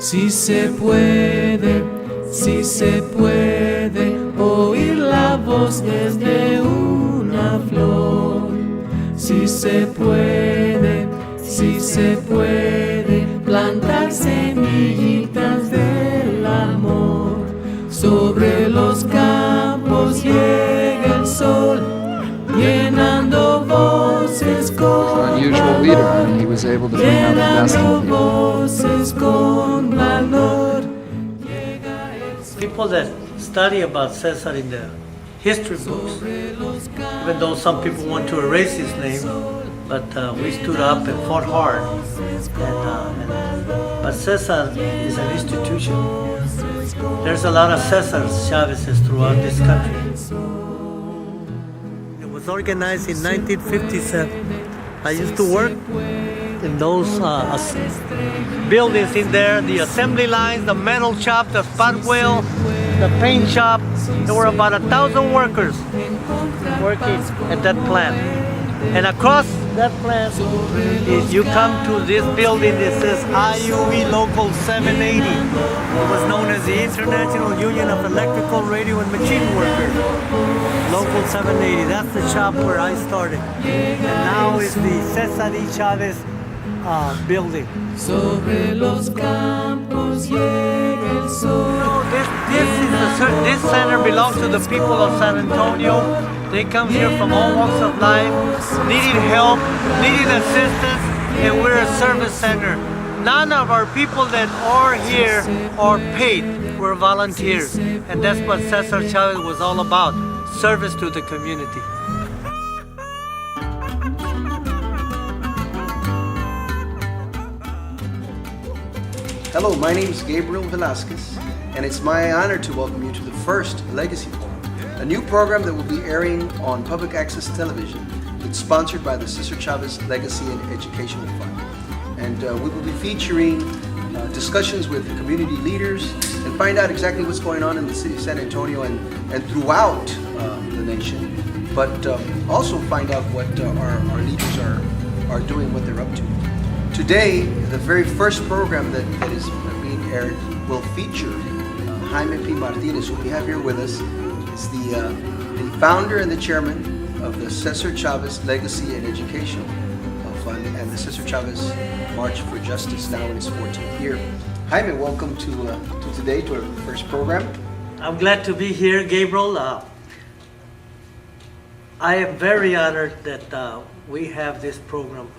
si se puede oír la voz desde una flor. Si se puede plantar semillitas del amor. Sobre los campos llega el sol, llenando voces con An unusual leader, and he was able to bring out the best in people. People that study about Cesar in the history books, even though some people want to erase his name, but we stood up and fought hard. But Cesar is an institution. There's a lot of Cesar Chavezes throughout this country. It was organized in 1957. I used to work in those buildings in there, the assembly lines, the metal shop, the spot wheel, the paint shop. There were about 1,000 workers working at that plant. And across that plant, you come to this building that says IUE Local 780. It was known as the International Union of Electrical, Radio, and Machine Workers. Local 780, that's the shop where I started. And now is the Cesar E. Chavez building. Sobre los campos llega el sol. This center belongs to the people of San Antonio. They come here from all walks of life, needing help, needing assistance, and we're a service center. None of our people that are here are paid. We're volunteers, and that's what Cesar Chavez was all about, service to the community. Hello, my name is Gabriel Velasquez, and it's my honor to welcome you to the first Legacy Forum, a new program that will be airing on public access television. It's sponsored by the Cesar Chavez Legacy and Educational Fund. And we will be featuring discussions with community leaders and find out exactly what's going on in the city of San Antonio and throughout the nation, but also find out what our leaders are doing, what they're up to. Today, the very first program that is being aired will feature Jaime P. Martinez, who we have here with us. Is the founder and the chairman of the Cesar Chavez Legacy and Educational Fund and the Cesar Chavez March for Justice, now in its 14th year. Jaime, welcome to today, to our first program. I'm glad to be here, Gabriel. I am very honored that we have this program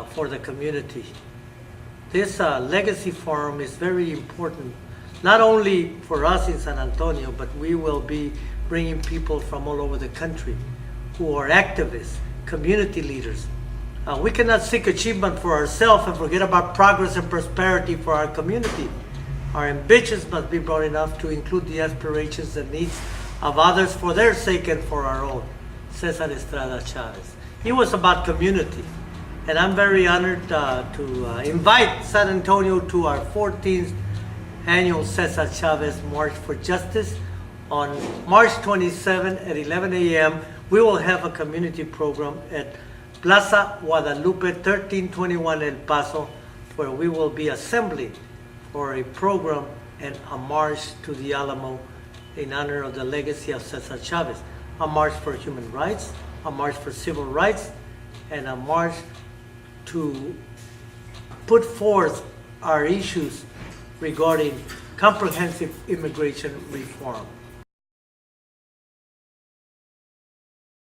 for the community. This Legacy Forum is very important, not only for us in San Antonio, but we will be bringing people from all over the country who are activists, community leaders. We cannot seek achievement for ourselves and forget about progress and prosperity for our community. Our ambitions must be broad enough to include the aspirations and needs of others for their sake and for our own. Cesar Estrada Chavez. He was about community. And I'm very honored to invite San Antonio to our 14th annual Cesar Chavez March for Justice. On March 27 at 11 a.m., we will have a community program at Plaza Guadalupe, 1321 El Paso, where we will be assembling for a program and a march to the Alamo in honor of the legacy of Cesar Chavez. A march for human rights, a march for civil rights, and a march to put forth our issues regarding comprehensive immigration reform.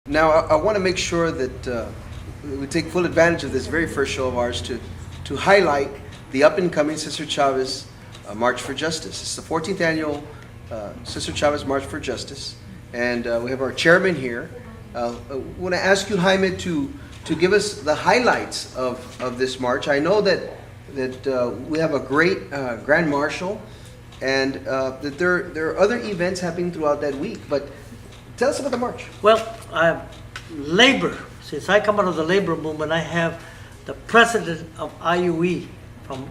Now, I want to make sure that we take full advantage of this very first show of ours to highlight the up-and-coming Cesar Chavez March for Justice. It's the 14th annual Cesar Chavez March for Justice, and we have our chairman here. I want to ask you, Jaime, to give us the highlights of this march. I know that we have a great Grand Marshal, and that there are other events happening throughout that week, but tell us about the march. Well, labor, since I come out of the labor movement, I have the president of IUE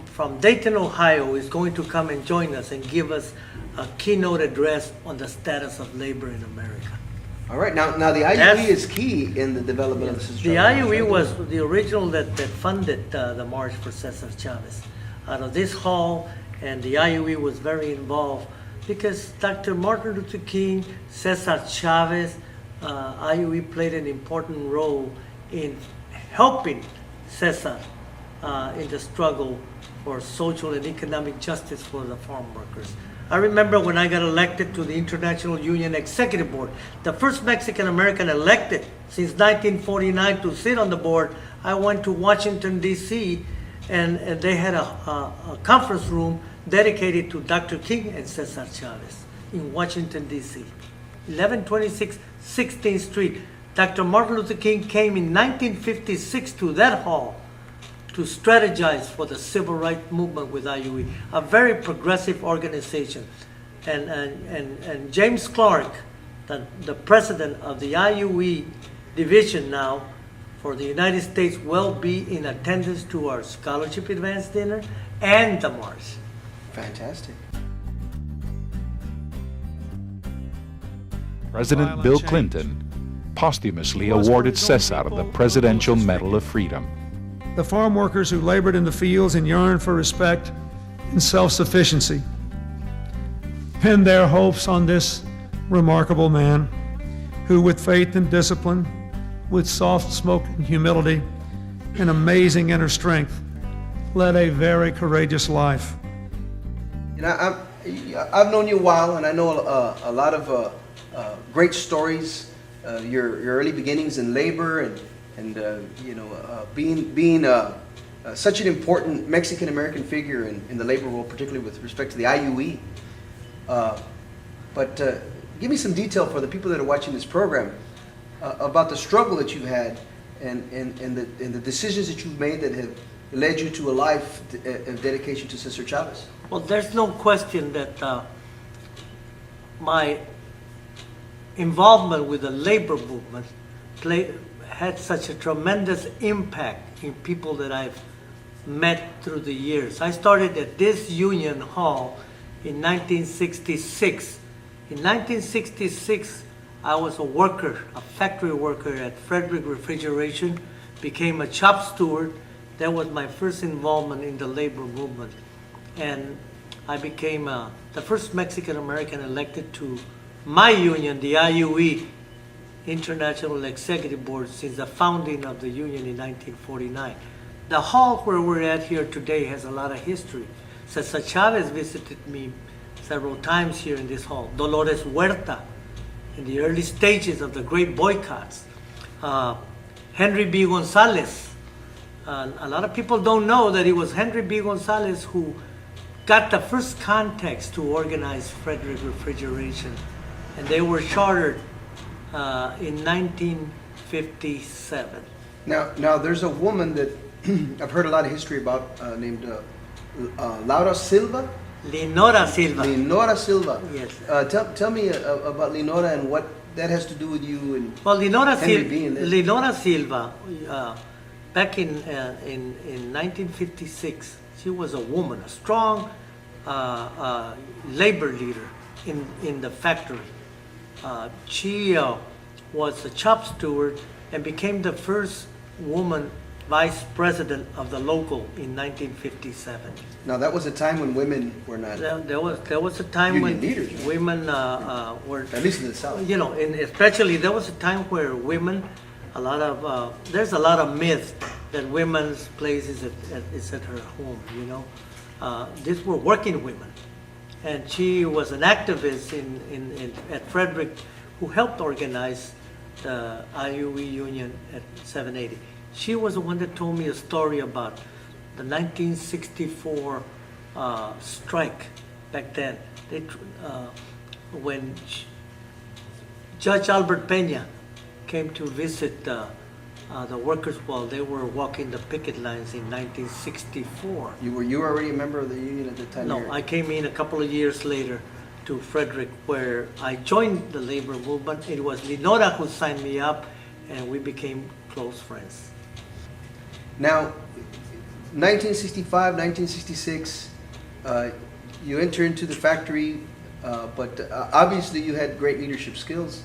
from Dayton, Ohio, is going to come and join us and give us a keynote address on the status of labor in America. All right, now the IUE is key in the development of the Cesar Chavez. The IUE was the original that funded the March for Cesar Chavez. Out of this hall and the IUE was very involved because Dr. Martin Luther King, Cesar Chavez, IUE played an important role in helping Cesar in the struggle for social and economic justice for the farm workers. I remember when I got elected to the International Union Executive Board, the first Mexican American elected since 1949 to sit on the board. I went to Washington, D.C., and they had a conference room dedicated to Dr. King and Cesar Chavez in Washington, D.C. 1126 16th Street. Dr. Martin Luther King came in 1956 to that hall to strategize for the civil rights movement with IUE, a very progressive organization. And James Clark, the president of the IUE division now for the United States, will be in attendance to our Scholarship Advance Dinner and the march. Fantastic. President Bill Clinton posthumously awarded Cesar the Presidential Medal of Freedom. The farm workers who labored in the fields and yearned for respect and self-sufficiency pinned their hopes on this remarkable man who, with faith and discipline, with soft-spoken humility and amazing inner strength, led a very courageous life. And I've known you a while, and I know a lot of great stories, your early beginnings in labor, and being such an important Mexican American figure in the labor world, particularly with respect to the IUE. But give me some detail for the people that are watching this program about the struggle that you've had and the decisions that you've made that have led you to a life of dedication to Cesar Chavez. Well, there's no question that my involvement with the labor movement had such a tremendous impact in people that I've met through the years. I started at this union hall in 1966. In 1966, I was a worker, a factory worker at Frederick Refrigeration, became a shop steward. That was my first involvement in the labor movement. And I became the first Mexican American elected to my union, the IUE, International Executive Board, since the founding of the union in 1949. The hall where we're at here today has a lot of history. Cesar Chavez visited me several times here in this hall. Dolores Huerta, in the early stages of the great boycotts. Henry B. Gonzalez. A lot of people don't know that it was Henry B. Gonzalez who got the first contacts to organize Frederick Refrigeration. And they were chartered in 1957. Now there's a woman that I've heard a lot of history about named Laura Silva. Lenora Silva. Lenora Silva. Yes. Tell me about Lenora and what that has to do with you and Well, Lenora Henry being there. Lenora Silva, back in 1956, she was a woman, a strong labor leader in the factory. She was a shop steward and became the first woman vice president of the local in 1957. Now that was a time when women were not, There was a time Union when leaders, right? women were, at least in the South. you know, and especially there was a time where women, there's a lot of myth that women's place is at her home, you know. These were working women. And she was an activist at Frederick who helped organize the IUE union at 780. She was the one that told me a story about the 1964 strike back then. When Judge Albert Peña came to visit the workers while they were walking the picket lines in 1964. You were already a member of the union at the time? No, I came in a couple of years later to Frederick, where I joined the labor movement. It was Lenora who signed me up, and we became close friends. Now, 1965, 1966, you enter into the factory, but obviously you had great leadership skills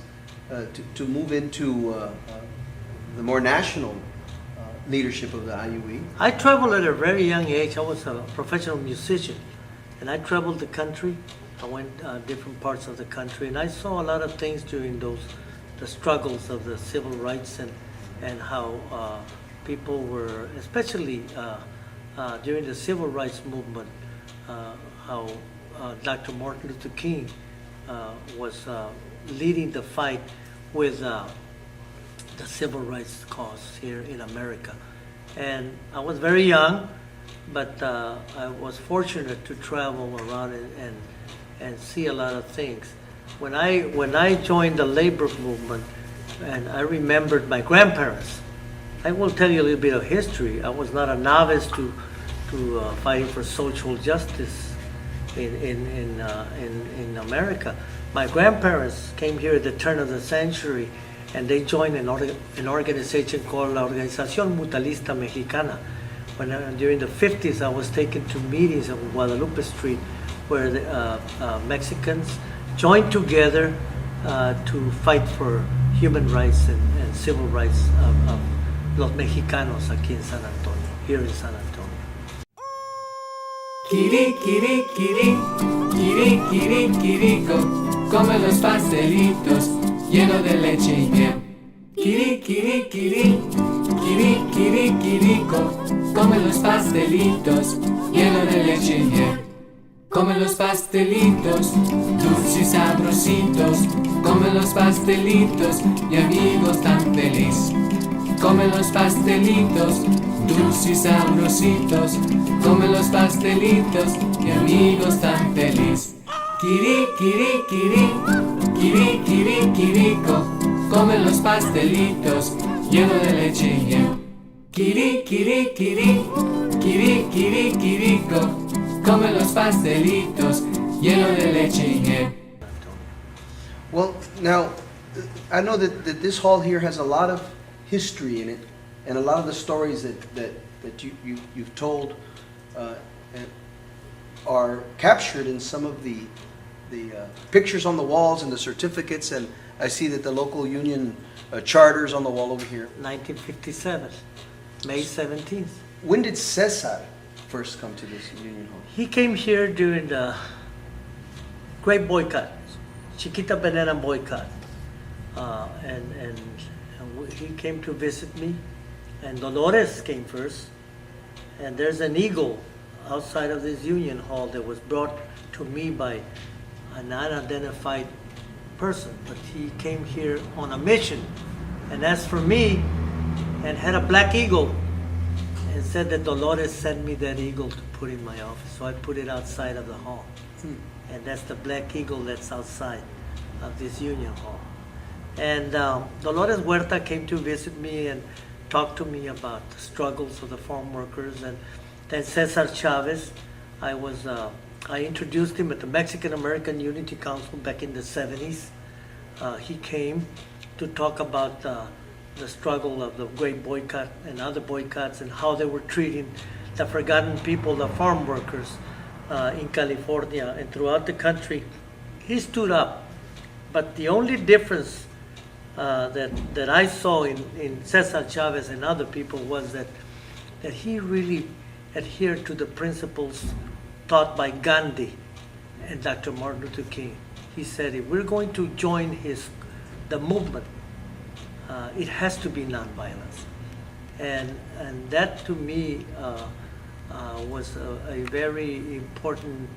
to move into the more national leadership of the IUE. I traveled at a very young age. I was a professional musician, And I traveled the country. I went different parts of the country, and I saw a lot of things during the struggles of the civil rights and how people were, especially during the civil rights movement, how Dr. Martin Luther King was leading the fight with the civil rights cause here in America. And I was very young, but I was fortunate to travel around and see a lot of things. When I joined the labor movement, and I remembered my grandparents, I will tell you a little bit of history. I was not a novice to fighting for social justice in America. My grandparents came here at the turn of the century, and they joined an organization called La Organización Mutualista Mexicana. When during the 50s, I was taken to meetings on Guadalupe Street, where the Mexicans joined together to fight for human rights and civil rights of los mexicanos aquí en San Antonio, here in San Antonio. Kiri, kiri, kiri, kiri, kiri, kirico, come los pastelitos lleno de leche y miel. Kiri, kiri, kiri, kiri, kiri, kirico, come los pastelitos lleno de leche y miel. Come los pastelitos, dulces y sabrositos, come los pastelitos, mi amigos tan feliz. Come los pastelitos, dulces y sabrositos, come los pastelitos, mi amigos tan feliz. Kiri, kiri, kiri, kiri, kiri, kirico, come los pastelitos, lleno de leche y miel. Kiri, kiri, kiri, kiri, kiri, kirico, come los pastelitos, lleno de leche y miel. Well, now, I know that this hall here has a lot of history in it, and a lot of the stories that you've told are captured in some of the pictures on the walls and the certificates, and I see that the local union charters on the wall over here. 1957, May 17th. When did Cesar first come to this union hall? He came here during the Great Boycott, Chiquita Banana Boycott, and he came to visit me, and Dolores came first, and there's an eagle outside of this union hall that was brought to me by an unidentified person, but he came here on a mission and asked for me and had a black eagle and said that Dolores sent me that eagle to put in my office. So I put it outside of the hall. And that's the black eagle that's outside of this union hall. And Dolores Huerta came to visit me and talked to me about the struggles of the farm workers. And then Cesar Chavez, I introduced him at the Mexican American Unity Council back in the 70s. He came to talk about the struggle of the Great Boycott and other boycotts and how they were treating the forgotten people, the farm workers in California and throughout the country. He stood up, but the only difference that I saw in Cesar Chavez and other people was that he really adhered to the principles taught by Gandhi and Dr. Martin Luther King. He said, if we're going to join the movement, it has to be nonviolence. And that to me was a very important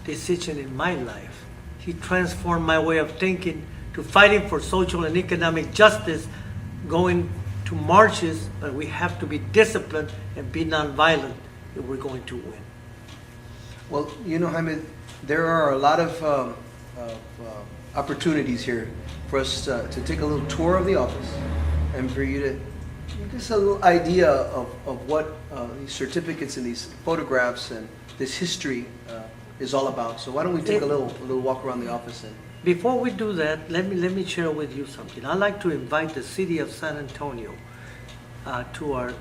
decision in my life. He transformed my way of thinking to fighting for social and economic justice, going to marches, but we have to be disciplined and be nonviolent if we're going to win. Well, you know, Jaime, there are a lot of opportunities here for us to take a little tour of the office and for you to just a little idea of what these certificates and these photographs and this history is all about. So why don't we take a little walk around the office and Before we do that, let me share with you something. I'd like to invite the city of San Antonio to our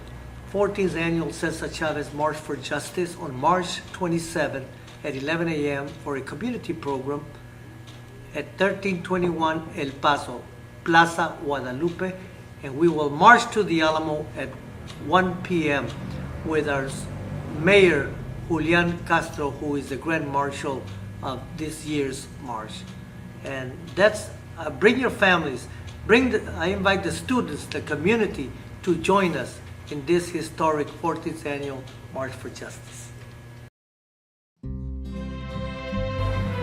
14th annual Cesar Chavez March for Justice on March 27 at 11 a.m. for a community program at 1321 El Paso, Plaza Guadalupe, and we will march to the Alamo at 1 p.m. with our mayor, Julian Castro, who is the Grand Marshal of this year's march. And that's, bring your families, I invite the students, the community, to join us in this historic 14th annual March for Justice.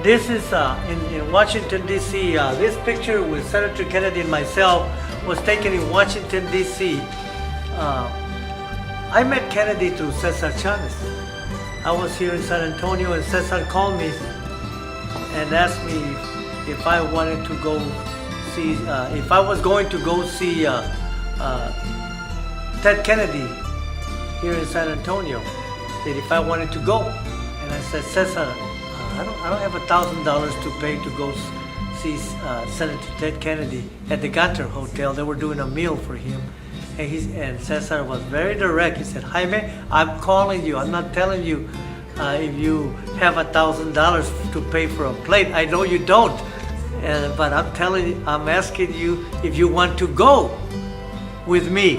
This is in Washington, D.C. This picture with Senator Kennedy and myself was taken in Washington, D.C. I met Kennedy through Cesar Chavez. I was here in San Antonio and Cesar called me and asked me if I wanted to go see, if I was going to go see Ted Kennedy here in San Antonio, that if I wanted to go. And I said, Cesar, I don't have $1,000 to pay to go see Senator Ted Kennedy at the Gunter Hotel. They were doing a meal for him. And Cesar was very direct. He said, Jaime, I'm calling you. I'm not telling you if you have $1,000 to pay for a plate. I know you don't. But I'm asking you if you want to go with me.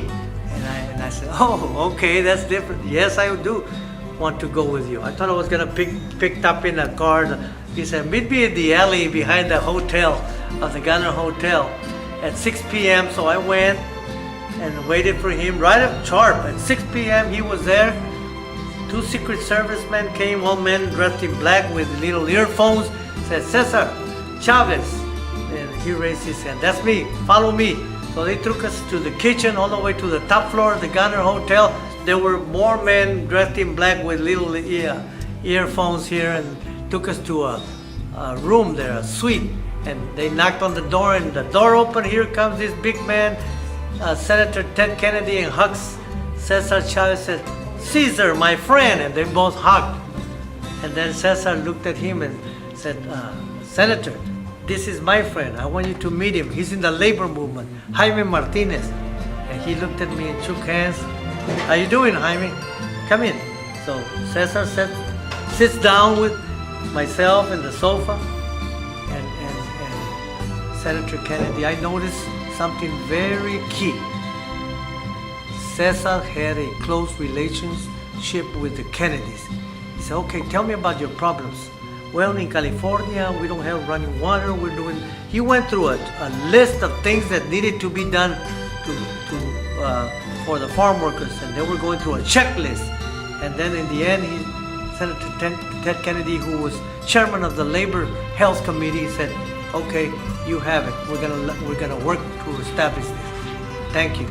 And I said, oh, okay, that's different. Yes, I do want to go with you. I thought I was gonna picked up in a car. He said, meet me in the alley behind the hotel, of the Gunner Hotel at 6 p.m. So I went and waited for him right up sharp. At 6 p.m. he was there. 2 Secret Service men came, one man dressed in black with little earphones, said, Cesar Chavez. And he raised his hand, that's me, follow me. So they took us to the kitchen all the way to the top floor of the Gunner Hotel. There were more men dressed in black with little earphones here, and took us to a room there, a suite. And they knocked on the door, and the door opened. Here comes this big man, Senator Ted Kennedy, and hugs Cesar Chavez, said, Caesar, my friend, and they both hugged. And then Cesar looked at him and said, Senator, this is my friend. I want you to meet him. He's in the labor movement, Jaime Martinez. And he looked at me and shook hands. How you doing, Jaime? Come in. So Cesar sits down with myself in the sofa, and Senator Kennedy. I noticed something very key. Cesar had a close relationship with the Kennedys. He said, okay, tell me about your problems. Well, in California, we don't have running water. He went through a list of things that needed to be done for the farm workers, and they were going through a checklist. And then in the end, Senator Ted Kennedy, who was chairman of the Labor Health Committee, said, okay, you have it. We're gonna work to establish this. Thank you.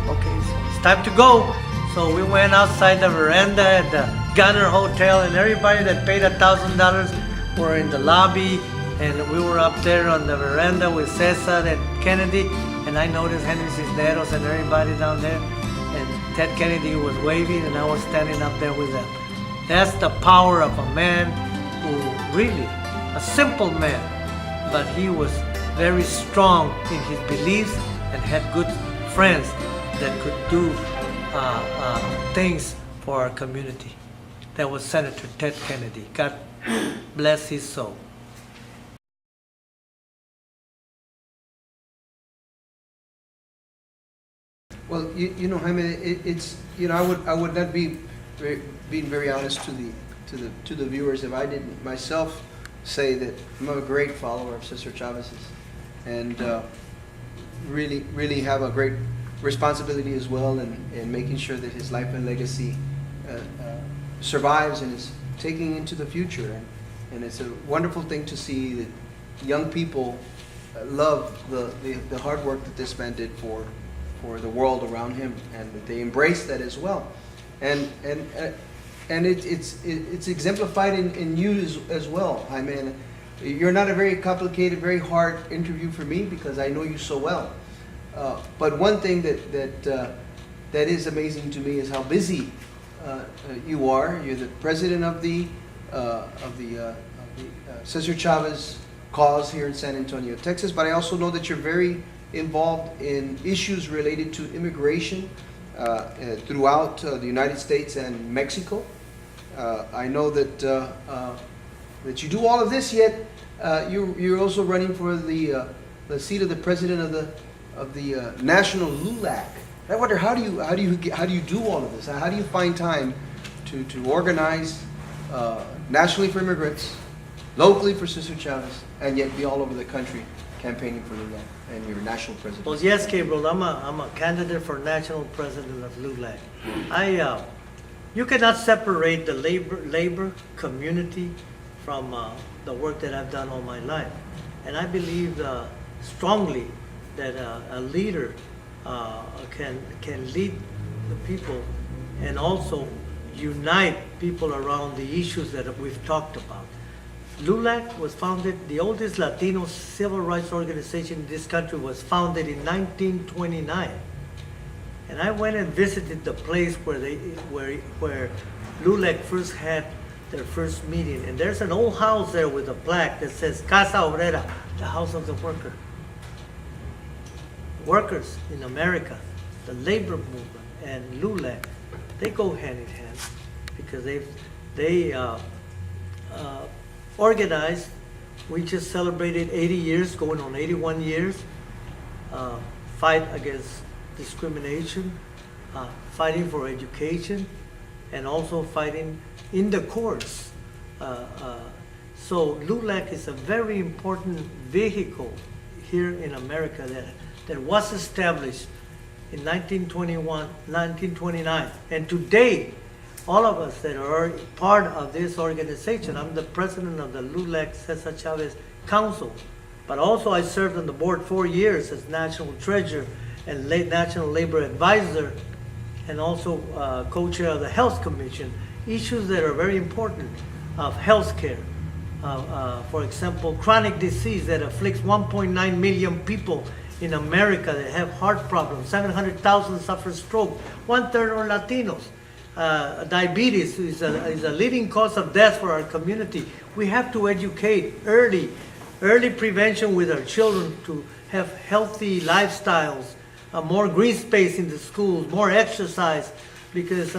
Okay, so it's time to go. So we went outside the veranda at the Gunner Hotel, and everybody that paid $1,000 were in the lobby, and we were up there on the veranda with Cesar and Kennedy, and I noticed Henry Cisneros and everybody down there, and Ted Kennedy was waving, and I was standing up there with them. That's the power of a man who really, a simple man, but he was very strong in his beliefs and had good friends that could do things for our community. That was Senator Ted Kennedy. God bless his soul. Well, you know, Jaime, it's I would not be being very honest to the viewers if I didn't myself say that I'm a great follower of Cesar Chavez's, and really have a great responsibility as well in making sure that his life and legacy survives and is taking into the future. And it's a wonderful thing to see that young people love the hard work that this man did for the world around him, and that they embrace that as well. And it's exemplified in you as well, Jaime. And you're not a very complicated, very hard interview for me because I know you so well. But one thing that is amazing to me is how busy you are. You're the president of the Cesar Chavez cause here in San Antonio, Texas. But I also know that you're very involved in issues related to immigration throughout the United States and Mexico. I know that you do all of this, yet you're also running for the seat of the president of the National LULAC. I wonder how do you do all of this? How do you find time to organize nationally for immigrants, locally for Cesar Chavez, and yet be all over the country campaigning for LULAC and your national president? Well, yes, Gabriel, I'm a candidate for national president of LULAC. You cannot separate the labor community from the work that I've done all my life. And I believe strongly that a leader can lead the people and also unite people around the issues that we've talked about. LULAC was founded, the oldest Latino civil rights organization in this country was founded in 1929. And I went and visited the place where LULAC first had their first meeting. And there's an old house there with a plaque that says Casa Obrera, the house of the worker. Workers in America, the labor movement and LULAC, they go hand in hand because they organized. We just celebrated 80 years, going on 81 years, fight against discrimination, fighting for education, and also fighting in the courts. So LULAC is a very important vehicle here in America that was established in 1929. And today, all of us that are part of this organization, I'm the president of the LULAC Cesar Chavez Council, but also I served on the board 4 years as national treasurer and national labor advisor, and also co-chair of the Health Commission. Issues that are very important of health care. For example, chronic disease that afflicts 1.9 million people in America that have heart problems. 700,000 suffer stroke. 1/3 are Latinos. Diabetes is a leading cause of death for our community. We have to educate early prevention with our children to have healthy lifestyles, more green space in the schools, more exercise, because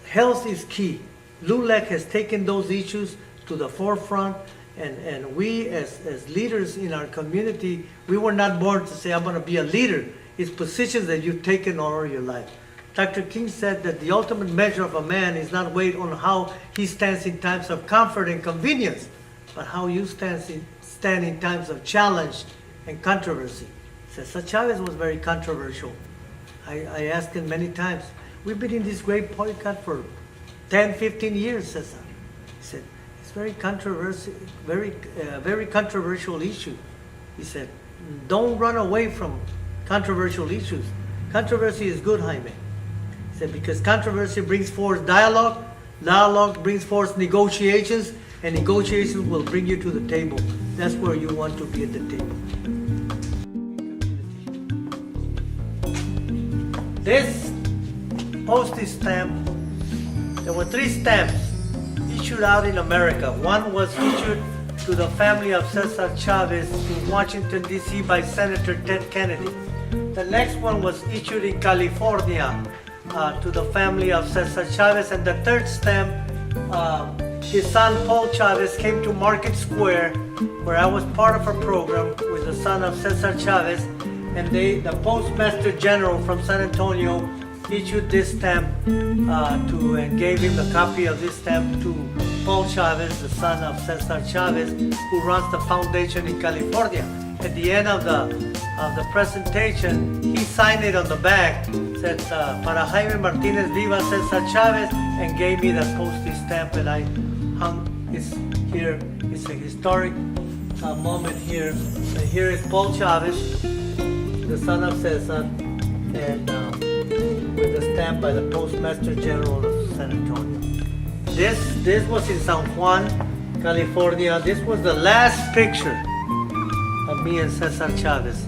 health is key. LULAC has taken those issues to the forefront, and we as leaders in our community, we were not born to say, I'm going to be a leader. It's positions that you've taken all your life. Dr. King said that the ultimate measure of a man is not weighed on how he stands in times of comfort and convenience, but how you stand in times of challenge and controversy. Cesar Chavez was very controversial. I asked him many times, we've been in this great boycott for 10, 15 years, Cesar. He said, it's very controversial, very controversial issue. He said, don't run away from controversial issues. Controversy is good, Jaime. He said, because controversy brings forth dialogue, dialogue brings forth negotiations, and negotiations will bring you to the table. That's where you want to be at the table. This postage stamp, there were 3 stamps issued out in America. One was issued to the family of Cesar Chavez in Washington, D.C. by Senator Ted Kennedy. The next one was issued in California to the family of Cesar Chavez. And the 3rd stamp, his son Paul Chavez came to Market Square, where I was part of a program with the son of Cesar Chavez, and the Postmaster General from San Antonio issued this stamp and gave him a copy of this stamp to Paul Chavez, the son of Cesar Chavez, who runs the foundation in California. At the end of the presentation, he signed it on the back, said, Para Jaime Martinez Viva Cesar Chavez, and gave me the postage stamp, and I hung this here. It's a historic moment here. And here is Paul Chavez, the son of Cesar, and with a stamp by the Postmaster General of San Antonio. This was in San Juan, California. This was the last picture of me and Cesar Chavez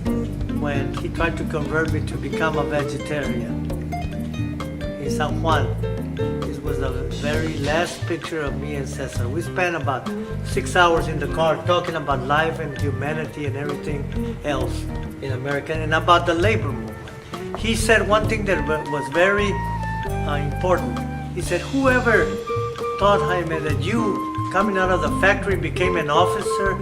when he tried to convert me to become a vegetarian in San Juan. This was the very last picture of me and Cesar. We spent about 6 hours in the car talking about life and humanity and everything else in America and about the labor movement. He said one thing that was very important. He said, whoever thought, Jaime, that you coming out of the factory became an officer,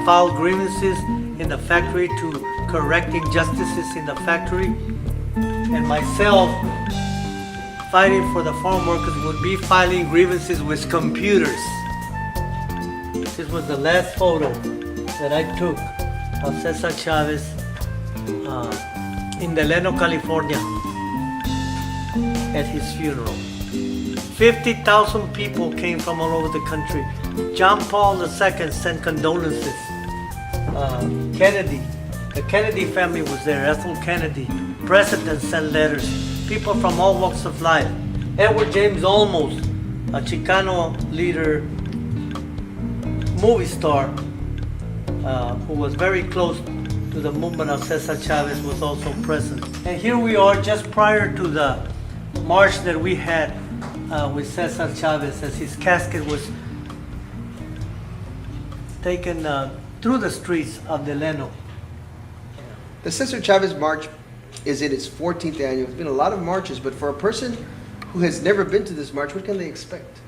filed grievances in the factory to correct injustices in the factory, and myself fighting for the farm workers would be filing grievances with computers. This was the last photo that I took of Cesar Chavez in Delano, California, at his funeral. 50,000 people came from all over the country. John Paul II sent condolences. Kennedy, the Kennedy family was there. Ethel Kennedy, presidents sent letters. People from all walks of life. Edward James Olmos, a Chicano leader, movie star, who was very close to the movement of Cesar Chavez, was also present. And here we are just prior to the march that we had with Cesar Chavez as his casket was taken through the streets of Delano. The Cesar Chavez March is in its 14th annual. It's been a lot of marches, but for a person who has never been to this march, what can they expect?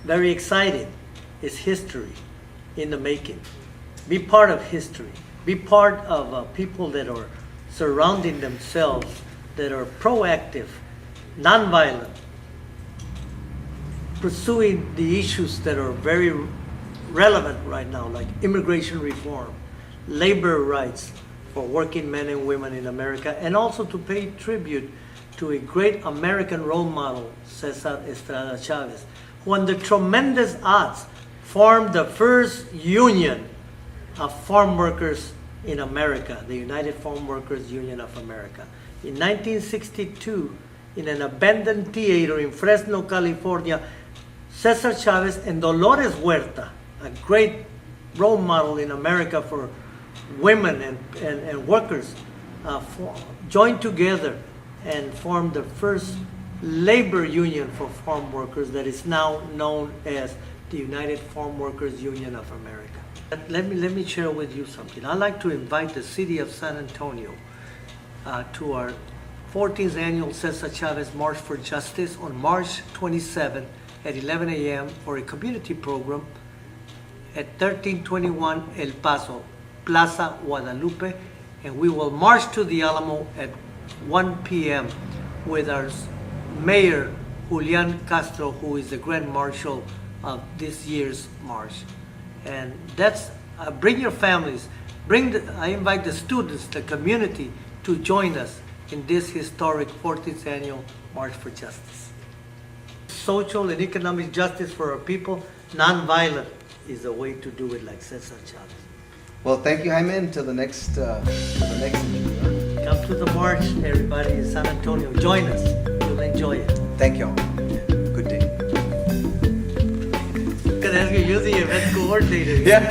Very exciting. It's history in the making. Be part of history. Be part of people that are surrounding themselves, that are proactive, nonviolent, pursuing the issues that are very relevant right now, like immigration reform, labor rights for working men and women in America, and also to pay tribute to a great American role model, Cesar Estrada Chavez, who under tremendous odds formed the first union of farm workers in America, the United Farm Workers Union of America. In 1962, in an abandoned theater in Fresno, California, Cesar Chavez and Dolores Huerta, a great role model in America for women and workers, joined together and formed the first labor union for farm workers that is now known as the United Farm Workers Union of America. Let me share with you something. I'd like to invite the city of San Antonio to our 14th annual Cesar Chavez March for Justice on March 27 at 11 a.m. for a community program at 1321 El Paso, Plaza Guadalupe, and we will march to the Alamo at 1 p.m. with our Mayor Julian Castro, who is the Grand Marshal of this year's march. And that's, bring your families, I invite the students, the community, to join us in this historic 14th annual March for Justice. Social and economic justice for our people, nonviolent is the way to do it, like Cesar Chavez. Well, thank you, Jaime. Until the next interview. Come to the march, everybody in San Antonio. Join us. You'll enjoy it. Thank you all. Good day. Can I ask you, you're the event coordinator. Yeah.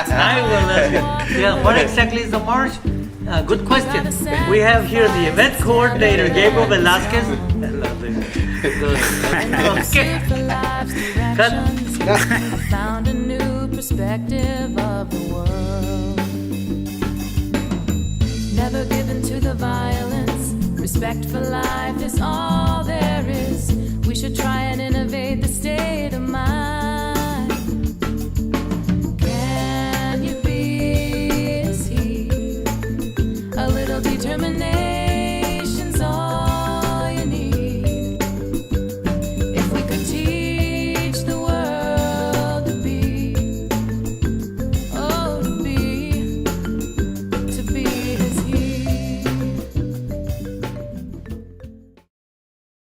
I will ask you. Yeah, what exactly is the march? Good question. We have here the event coordinator, Gabriel Velasquez. Okay. Cut. I found a new perspective of the world. Never given to the violence. Respect for life is all